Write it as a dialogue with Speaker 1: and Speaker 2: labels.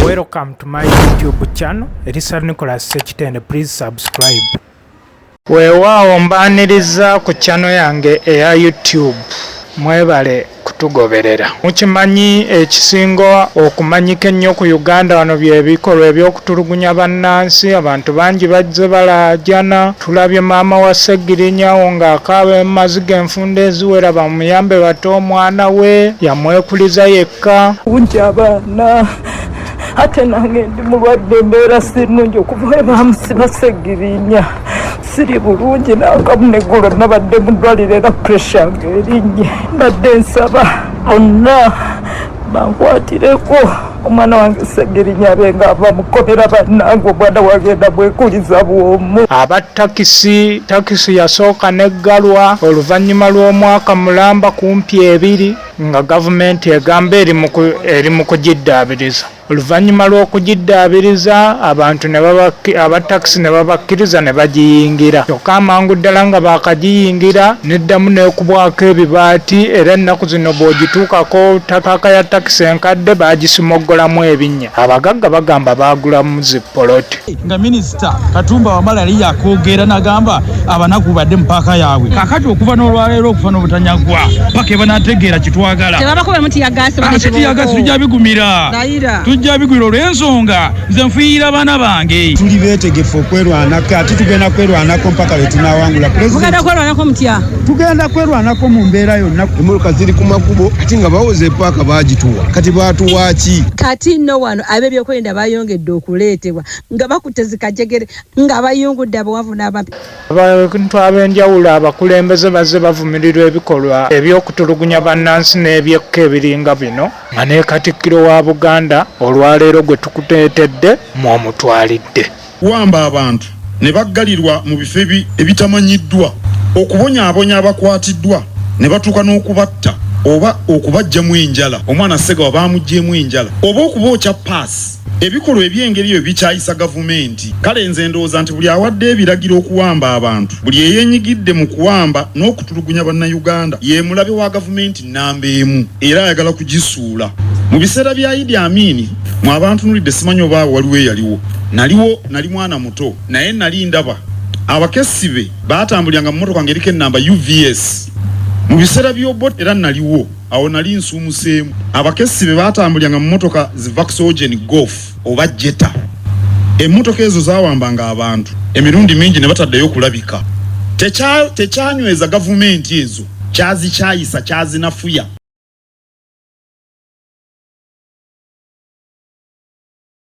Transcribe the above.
Speaker 1: Welcome to my YouTube channel. Elisa Nicholas Sekitende, please subscribe. Weewaawo mbaaniriza ku channel yange eya YouTube. Mwebale kutugoberera. Mukimanyi ekisinga okumanyika ennyo ku Uganda wano by'ebikolwa eby'okutulugunya bannansi. Abantu bangi bajje balaajana. Tulabye maama wa Segirinyawo ng'akaaba emaziga enfunda eziwera bamuyambe bato omwana we yamwekuliza yekka.
Speaker 2: Bungi abaana ate nange ndi mulwadde embeera sirungi okuva bamusiba Segirinya siri bulungi nangamu neggulo nabadde mu ddwaliro era puresha ng'erinnye mbadde nsaba bonna bankwatireko omwana wange Segirinya abe ng'ava mukomera bannange omwana wagenda bwekuliza bwomu.
Speaker 1: Abatakisi yasooka neggalwa oluvannyuma lw'omwaka mulamba kumpi 2 nga gavumenti egamba eri mu kugiddaabiriza. Oluvannyuma lw'okugiddaabiriza abantu abatakisi ne babakkiriza ne bagiyingira. Kyokka amangu ddala nga baakagiyingira neddamu neekubwako ebibaati era ennaku zino bw'ogituukako paaka ya takisi enkadde baagisimuggolamu ebinnya. Abagagga bagamba baagulamu zipoloti.
Speaker 3: Nga minisita Katumba Wamala yali yakoogera n'agamba abanaku badde mu paaka yaabwe. Kaakati okuva n'olwaleero okufa n'obutanyagwa paka ebanategeera kitwagala.
Speaker 4: Tebabakobe mutiyagasi
Speaker 3: tujja bigumira. Tujja bigwira olw'ensonga nze nfiira baana bange.
Speaker 5: Tuli beetegefu okwerwanako ate tugenda kwerwanako mpaka lwe tunaawangula.
Speaker 4: Mugenda kwerwanako mutya?
Speaker 5: Tugenda kwerwanako mu mbeera yonna.
Speaker 6: Emmoloka ziri ku makubo ate nga bawoze paaka baagituwa kati baatuwa ki?
Speaker 4: Kati nno wano ab'ebyokwerinda bayongedde okuleetebwa nga bakutte zikajegere nga bayungudde abawavu n'abampi.
Speaker 1: Abantu ab'enjawulo abakulembeze bazze bavumirirwa ebikolwa eby'okutulugunya bannansi n'eby'Ekko ebiringa bino nga ne Katikkiro wa Buganda olwaleero gwe tukuteetedde mw'omutwalidde.
Speaker 7: Kuwamba abantu ne baggalirwa mu bifo ebitamanyiddwa, okubonyaabonya abakwatiddwa ne batuuka n'okubatta oba okubajjamu enjala. Omwana Ssegawa baamuggyemu enjala oba okubookya paasi. Ebikolwa eby'engeri ebyo bikyayisa gavumenti. Kale nze ndowooza nti buli awadde ebiragiro okuwamba abantu, buli eyeenyigidde mu kuwamba n'okutulugunya bannayuganda ye mulabe wa gavumenti nnamba emu era ayagala kugisuula. Mu biseera bya Idi Amin mu abantu nulidde simanyi oba waliwo eyaliwo. Nali mwana muto naye nali ndaba abakessi be baatambuliranga mu mmotoka ng'eriko ennamba UVS. Mu biseera by'Obote era naliwo awo nali nsuumuseemu. Abakessi be baatambuliranga mu mmotoka zi Volkswagen Golf oba Jetta. Emmotoka ezo zaawambanga abantu emirundi mingi ne bataddeyo okulabika. Tekyanyweza gavumenti ezo, kyazikyayisa kyazinafuya.